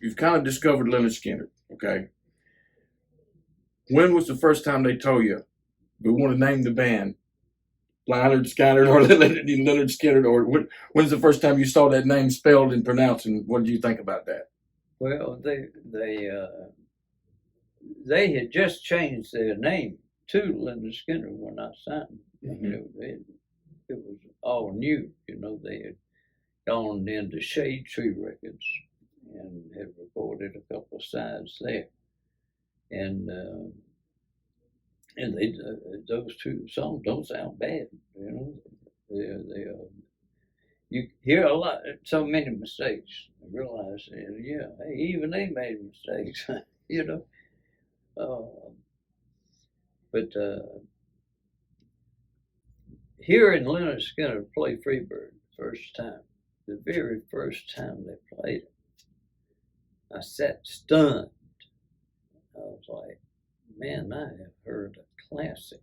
you've kind of discovered Lynyrd Skynyrd, okay? When was the first time they told you we want to name the band Lynyrd Skynyrd or Lynyrd Skynyrd? Or when's the first time you saw that name spelled and pronounced, and what did you think about that? Well, they had just changed their name to Lynyrd Skynyrd when I signed. It was all new, They had gone into Shade Tree Records and had recorded a couple of sides there, and they those two songs don't sound bad, you hear a lot, so many mistakes. I realize, hey, even they made mistakes, But hearing Lynyrd Skynyrd play Freebird the very first time they played it, I sat stunned. I was like, man, I have heard a classic.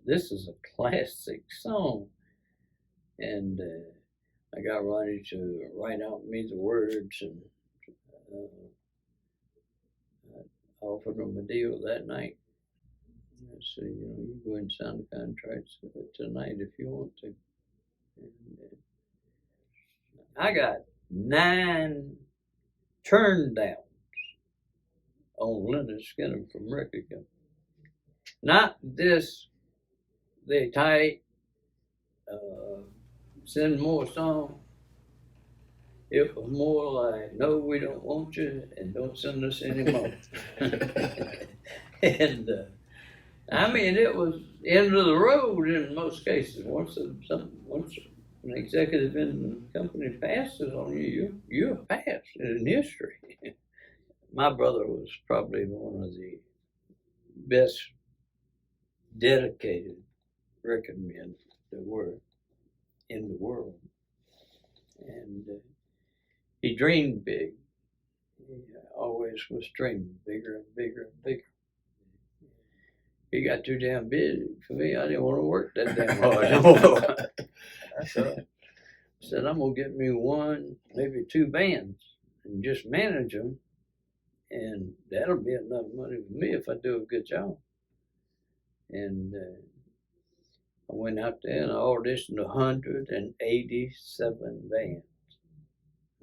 This is a classic song. And I got Ronnie to write out me the words, and I offered them a deal that night. I said, you go ahead and sign the contracts tonight if you want to. And I got 9 turn downs on Lynyrd Skynyrd from record company. Not this, they tight, send more songs. It was more like, no, we don't want you, and don't send us any more. And I mean, it was end of the road in most cases. Once an executive in the company passes on you, you're passed in history. My brother was probably one of the best dedicated record men there were in the world. And he dreamed big. He always was dreaming bigger and bigger and bigger. He got too damn big for me. I didn't want to work that damn hard. I said, I'm going to get me 1, maybe 2 bands and just manage them. And that'll be enough money for me if I do a good job. And I went out there and I auditioned 187 bands.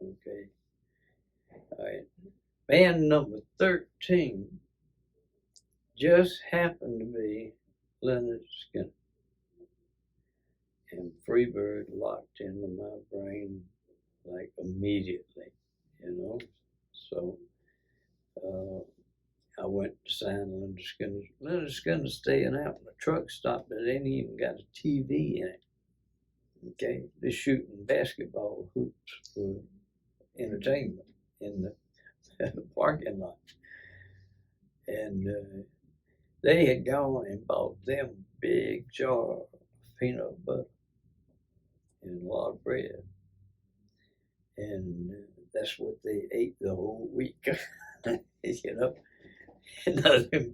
Okay. All right. Band number 13 just happened to be Lynyrd Skynyrd. And Freebird locked into my brain like immediately, So I went to sign Lynyrd Skynyrd. Lynyrd Skynyrd staying out in the truck stop that ain't even got a TV in it. Okay, they're shooting basketball hoops for entertainment in the parking lot. And they had gone and bought them big jar of peanut butter and a lot of bread. And that's what they ate the whole week, nothing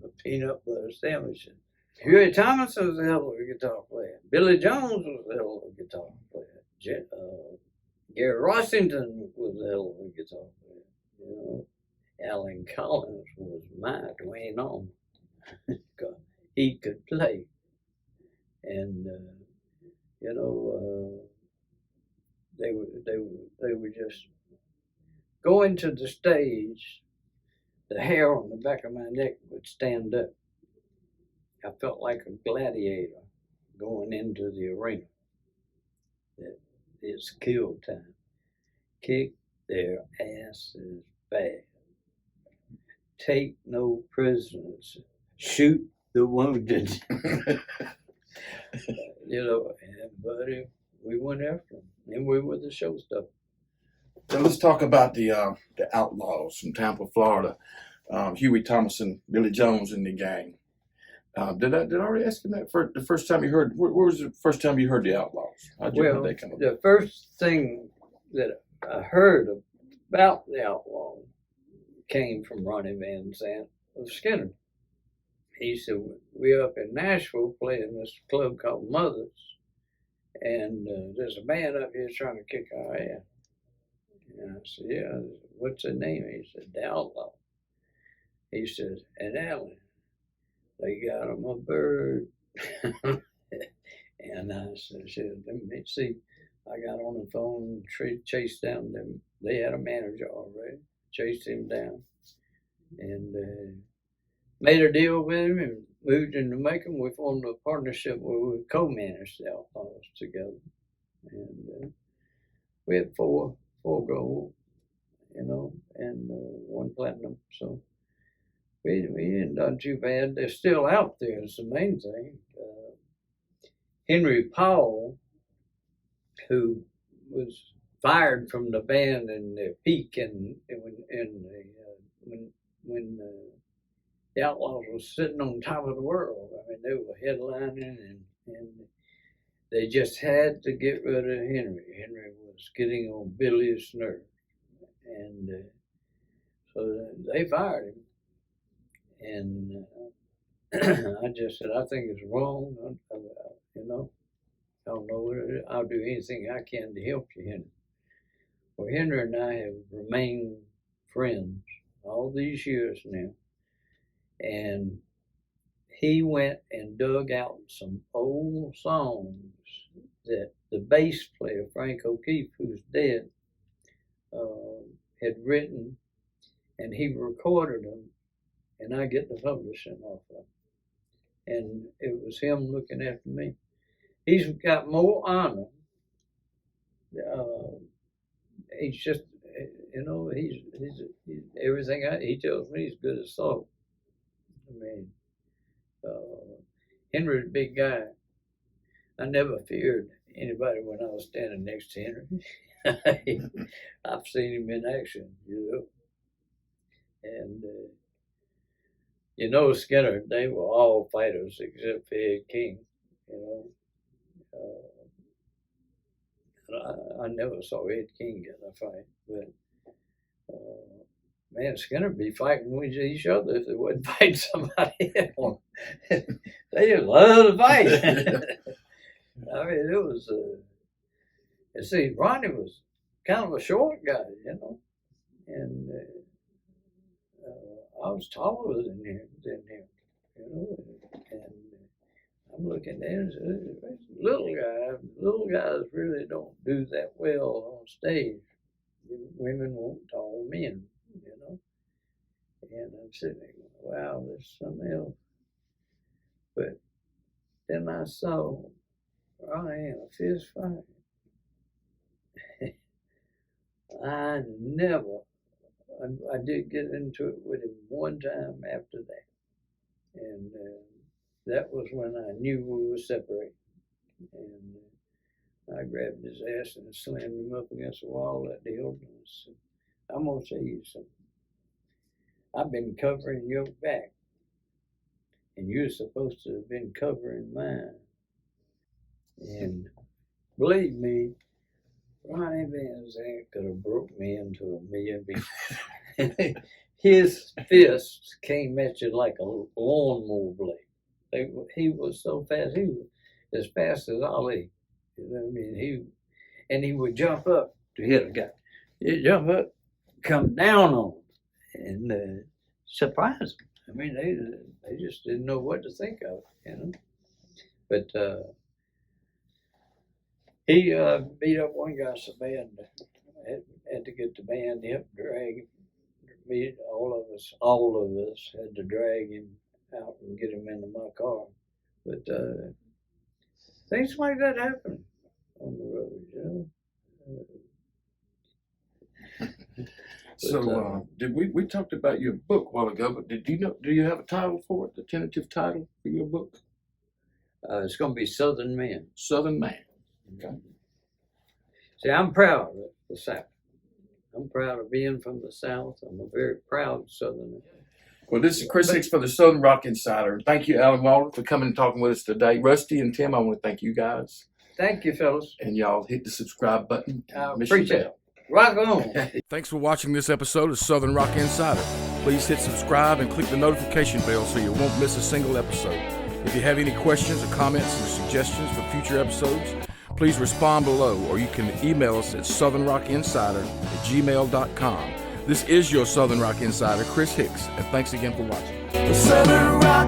but peanut butter sandwiches. Huey Thomas was a hell of a guitar player. Billy Jones was a hell of a guitar player. Gary Rossington was a hell of a guitar player. Alan Collins was my Dwayne on. He could play. And they were just going to the stage. The hair on the back of my neck would stand up. I felt like a gladiator going into the arena. It's kill time. Kick their asses bad. Take no prisoners. Shoot the wounded. But we went after them, and we were the showstopper. So let's talk about the Outlaws from Tampa, Florida. Huey Thomas and Billy Jones and the gang. Did I already ask him that? The first time you heard, where was the first time you heard the Outlaws? The first thing that I heard about the Outlaws came from Ronnie Van Zant of Skynyrd. He said, we're up in Nashville playing this club called Mothers, and there's a band up here trying to kick our ass. And I said, yeah, what's the name? He said, the Outlaw. He said, and Alan, they got him a bird. And I said, let me see. I got on the phone, chased down them. They had a manager already. Chased him down and made a deal with him and moved into Macon. We formed a partnership where we co-managed the Outlaws together. And we had four gold, you know, and one platinum. So we didn't done too bad. They're still out there is the main thing. Henry Powell, who was fired from the band in their peak, and when the Outlaws was sitting on top of the world. I mean, they were headlining, and they just had to get rid of Henry. Henry was getting on Billy's nerves, and so they fired him. And I just said, I think it's wrong. You know, I don't know. I'll do anything I can to help you, Henry. Well, Henry and I have remained friends all these years now. And he went and dug out some old songs that the bass player, Frank O'Keefe, who's dead, had written, and he recorded them, and I get the publishing off of them. And it was him looking after me. He's got more honor. He's just, you know, he's everything he tells me he's good as salt. I mean, Henry's a big guy. I never feared anybody when I was standing next to Henry. I've seen him in action, you know. And, you know, Skynyrd, they were all fighters except for Ed King, you know. I never saw Ed King get in a fight, but man, Skynyrd be fighting with each other if they wouldn't fight somebody else. They just love to fight. I mean, it was, you see, Ronnie was kind of a short guy, you know, and I was taller than him, you know, and I'm looking there and said, little guys really don't do that well on stage. Women want tall men, you know. And I'm sitting there going, wow, there's something else. But then I saw Ronnie in a fist fight. I did get into it with him one time after that. And that was when I knew we were separating. And I grabbed his ass and slammed him up against the wall at the old and said, I'm going to tell you something. I've been covering your back, and you're supposed to have been covering mine. And believe me, Ronnie Van Zant could have broke me into a million pieces. His fists came at you like a lawnmower blade. He was so fast. He was as fast as Ali. You know what I mean? He would jump up to hit a guy. He'd jump up, come down on him, and surprise them. I mean, they just didn't know what to think of, you know. But he beat up one guy so bad, had to get the band help drag me. All of us had to drag him out and get him into my car. But things like that happen on the road, you know. So did we talked about your book a while ago, but do you have a title for it, the tentative title for your book? It's going to be Southern Man. Southern Man. Okay. See, I'm proud of the South. I'm proud of being from the South. I'm a very proud Southerner. Well, this is Chris Hicks for the Southern Rock Insider. Thank you, Alan Walden, for coming and talking with us today. Rusty and Tim, I want to thank you guys. Thank you, fellas. And y'all hit the subscribe button. I appreciate it. Rock on. Thanks for watching this episode of Southern Rock Insider. Please hit subscribe and click the notification bell so you won't miss a single episode. If you have any questions or comments or suggestions for future episodes, please respond below, or you can email us at southernrockinsider@gmail.com. This is your Southern Rock Insider, Chris Hicks, and thanks again for watching. Southern Rock.